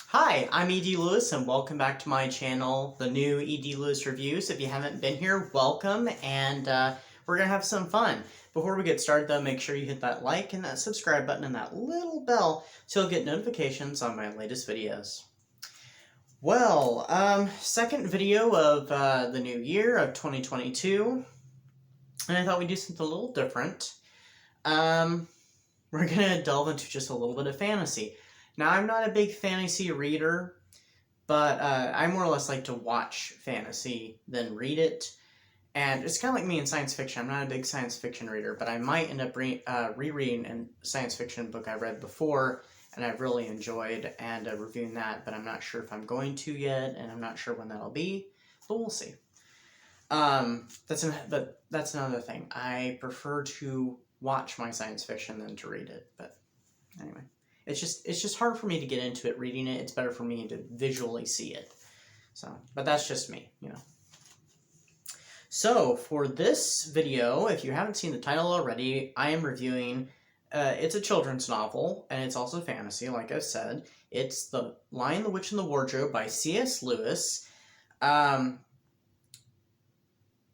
Hi, I'm E.D. Lewis and welcome back to my channel, the new E.D. Lewis Reviews. If you haven't been here, welcome, and we're going to have some fun. Before we get started though, make sure you hit that like and that subscribe button and that little bell so you'll get notifications on my latest videos. Well, second video of the new year of 2022, and I thought we'd do something a little different. We're going to delve into just a little bit of fantasy. Now, I'm not a big fantasy reader, but I more or less like to watch fantasy than read it. And it's kind of like me in science fiction. I'm not a big science fiction reader, but I might end up rereading a science fiction book I read before and I've really enjoyed and reviewing that, but I'm not sure if I'm going to yet, and I'm not sure when that'll be, but we'll see. But that's another thing. I prefer to watch my science fiction than to read it, but anyway. It's just hard for me to get into it reading it. It's better for me to visually see it. So, but that's just me, you know. So, for this video, if you haven't seen the title already, I am reviewing, it's a children's novel, and it's also fantasy, like I said. It's The Lion, the Witch, and the Wardrobe by C.S. Lewis. It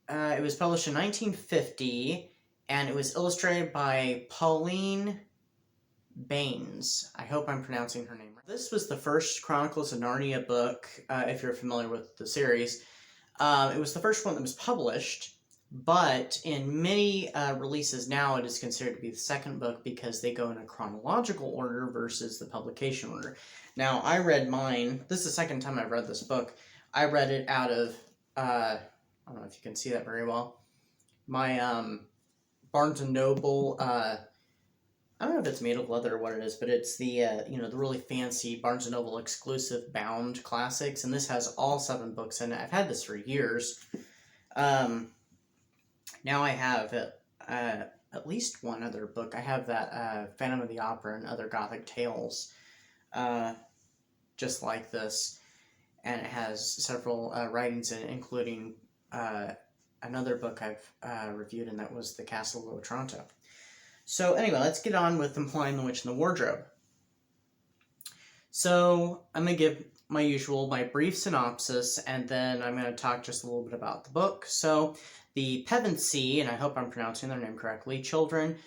was published in 1950, and it was illustrated by Pauline Baines. I hope I'm pronouncing her name right. This was the first Chronicles of Narnia book, if you're familiar with the series. It was the first one that was published, but in many releases now it is considered to be the second book because they go in a chronological order versus the publication order. Now, I read mine, this is the second time I've read this book. I read it out of, I don't know if you can see that very well, my Barnes & Noble, I don't know if it's made of leather or what it is, but it's the, the really fancy Barnes & Noble exclusive bound classics, and this has all 7 books in it. I've had this for years. Now I have at least one other book. I have that Phantom of the Opera and Other Gothic Tales, just like this, and it has several writings in it, including another book I've reviewed, and that was The Castle of Otranto. So anyway, let's get on with The Lion, the Witch, and the Wardrobe. So I'm going to give my brief synopsis, and then I'm going to talk just a little bit about the book. So the Pevensey, and I hope I'm pronouncing their name correctly, children,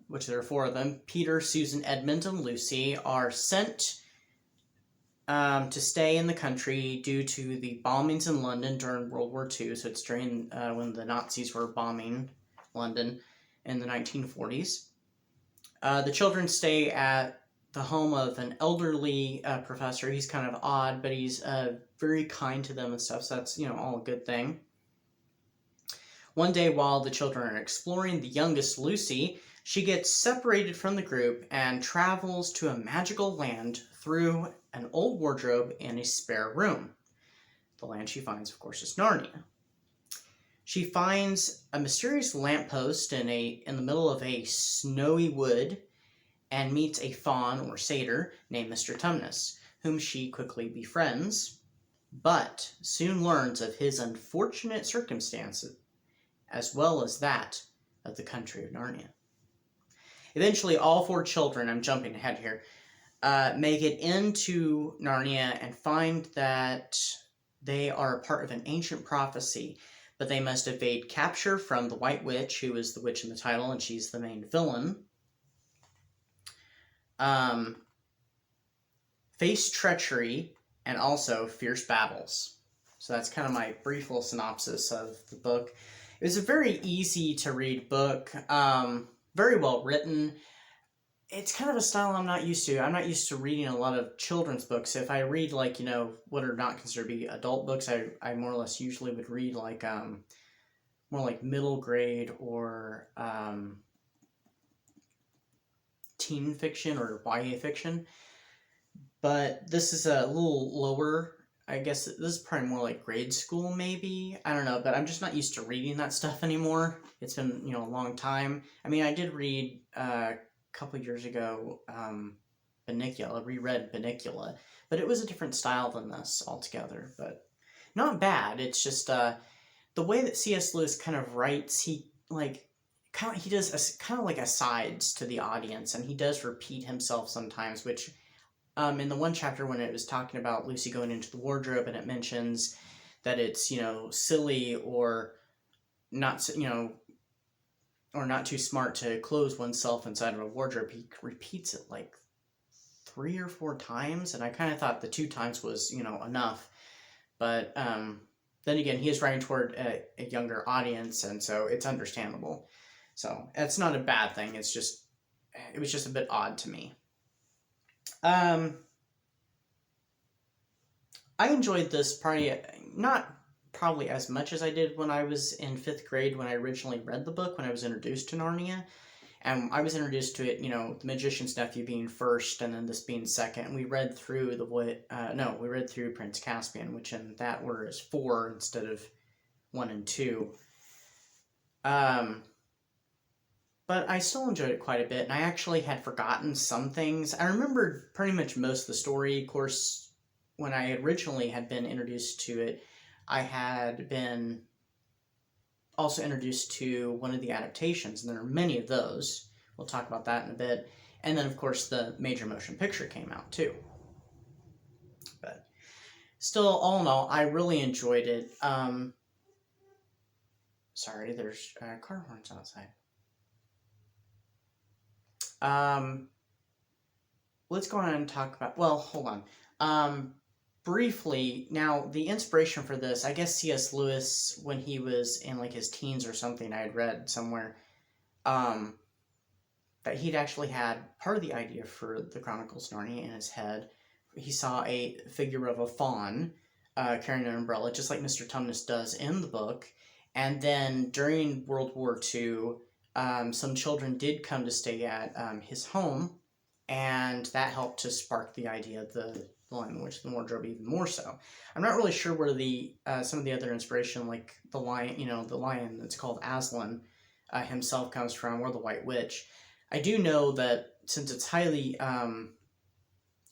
which there are 4 of them, Peter, Susan, Edmund, and Lucy, are sent to stay in the country due to the bombings in London during World War II. So it's during when the Nazis were bombing London in the 1940s. The children stay at the home of an elderly professor. He's kind of odd, but he's very kind to them and stuff, so that's, all a good thing. One day while the children are exploring, the youngest, Lucy, she gets separated from the group and travels to a magical land through an old wardrobe in a spare room. The land she finds, of course, is Narnia. She finds a mysterious lamppost in the middle of a snowy wood and meets a faun or satyr named Mr. Tumnus, whom she quickly befriends, but soon learns of his unfortunate circumstances, as well as that of the country of Narnia. Eventually, all 4 children, I'm jumping ahead here, make it into Narnia and find that they are part of an ancient prophecy, but they must evade capture from the White Witch, who is the witch in the title, and she's the main villain. Face treachery, and also fierce battles. So that's kind of my brief little synopsis of the book. It was a very easy to read book, very well written. It's kind of a style I'm not used to. I'm not used to reading a lot of children's books. If I read, like, what are not considered to be adult books, I more or less usually would read, like, more like middle grade or teen fiction or YA fiction. But this is a little lower. I guess this is probably more like grade school, maybe. I don't know, but I'm just not used to reading that stuff anymore. It's been, a long time. I mean, I did read a couple years ago Bunnicula, reread Bunnicula, but it was a different style than this altogether, but not bad. It's just the way that C.S. Lewis kind of writes, he does kind of like asides to the audience, and he does repeat himself sometimes, which in the one chapter when it was talking about Lucy going into the wardrobe, and it mentions that it's, silly or not, or not too smart to close oneself inside of a wardrobe. He repeats it like 3 or 4 times, and I kind of thought the 2 times was, enough. But then again, he is writing toward a younger audience, and so it's understandable. So it's not a bad thing. It was just a bit odd to me. I enjoyed this not probably as much as I did when I was in 5th grade when I originally read the book, when I was introduced to Narnia. And I was introduced to it, The Magician's Nephew being first, and then this being second. And we read through we read through Prince Caspian, which in that order is 4 instead of 1 and 2. But I still enjoyed it quite a bit, and I actually had forgotten some things. I remembered pretty much most of the story. Of course, when I originally had been introduced to it, I had been also introduced to one of the adaptations, and there are many of those. We'll talk about that in a bit. And then, of course, the major motion picture came out, too. But still, all in all, I really enjoyed it. Sorry, there's car horns outside. Let's go on and talk about, well, hold on. Briefly, now, the inspiration for this, I guess C.S. Lewis, when he was in, like, his teens or something, I had read somewhere, that he'd actually had part of the idea for the Chronicles of Narnia in his head. He saw a figure of a faun carrying an umbrella, just like Mr. Tumnus does in the book, and then during World War II, some children did come to stay at his home, and that helped to spark the idea of the Lion, the Witch, and the Wardrobe even more so. I'm not really sure where the some of the other inspiration, like the lion that's called Aslan himself comes from, or the White Witch. I do know that since it's highly,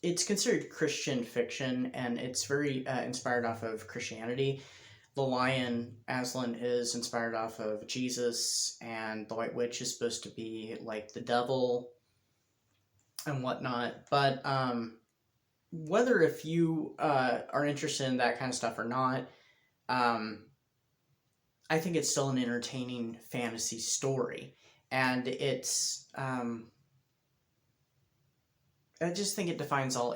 it's considered Christian fiction, and it's very inspired off of Christianity. The lion, Aslan, is inspired off of Jesus, and the White Witch is supposed to be like the devil and whatnot. But whether if you are interested in that kind of stuff or not, I think it's still an entertaining fantasy story. And it's, I just think it defies all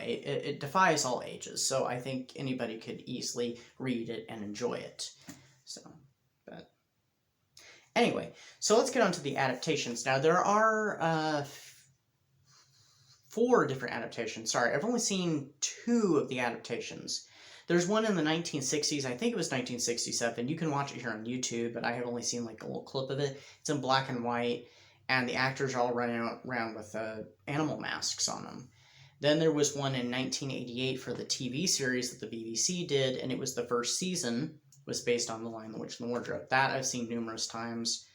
ages. So I think anybody could easily read it and enjoy it. So, but anyway, so let's get on to the adaptations. Now, there are 4 different adaptations. Sorry, I've only seen 2 of the adaptations. There's one in the 1960s. I think it was 1967. You can watch it here on YouTube, but I have only seen like a little clip of it. It's in black and white, and the actors are all running around with animal masks on them. Then there was one in 1988 for the TV series that the BBC did, and it was the first season, was based on The Lion, the Witch, and the Wardrobe. That I've seen numerous times.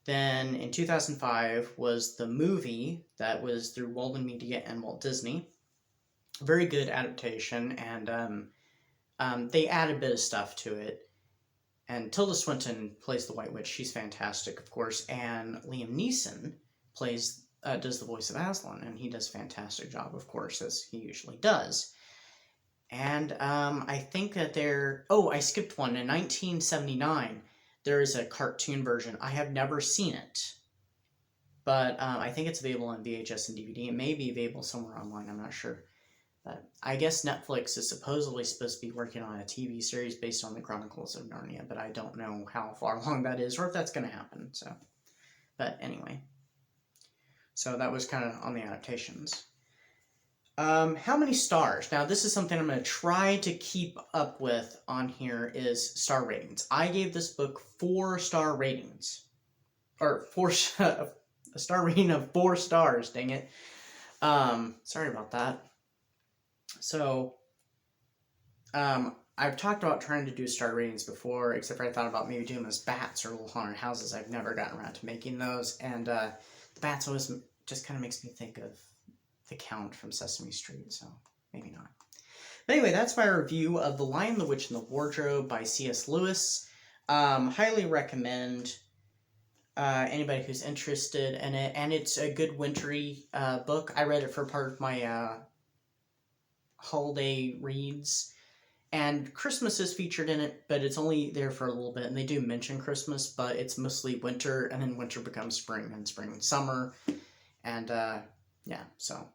Then in 2005 was the movie that was through Walden Media and Walt Disney. Very good adaptation, and they add a bit of stuff to it. And Tilda Swinton plays the White Witch. She's fantastic, of course. And Liam Neeson does the voice of Aslan, and he does a fantastic job, of course, as he usually does. And I think that I skipped one. In 1979, there is a cartoon version. I have never seen it, but I think it's available on VHS and DVD. It may be available somewhere online, I'm not sure. But I guess Netflix is supposedly supposed to be working on a TV series based on the Chronicles of Narnia, but I don't know how far along that is or if that's going to happen. So, but anyway. So that was kind of on the adaptations. How many stars? Now, this is something I'm going to try to keep up with on here is star ratings. I gave this book 4-star ratings. Or a star rating of 4 stars, dang it. Sorry about that. So, I've talked about trying to do star ratings before, except for I thought about maybe doing those bats or little haunted houses. I've never gotten around to making those, and the bats always just kind of makes me think of the Count from Sesame Street, so maybe not. But anyway, that's my review of The Lion, the Witch, and the Wardrobe by C.S. Lewis. Highly recommend anybody who's interested in it, and it's a good wintry book. I read it for part of my holiday reads. And Christmas is featured in it, but it's only there for a little bit. And they do mention Christmas, but it's mostly winter, and then winter becomes spring, and spring and summer. And yeah, so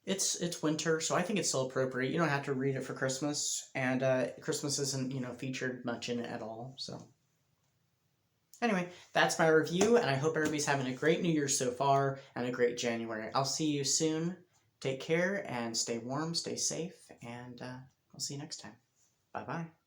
it's winter, so I think it's still appropriate. You don't have to read it for Christmas, and Christmas isn't, featured much in it at all. So anyway, that's my review, and I hope everybody's having a great New Year so far, and a great January. I'll see you soon. Take care, and stay warm, stay safe, and I'll see you next time. Bye-bye.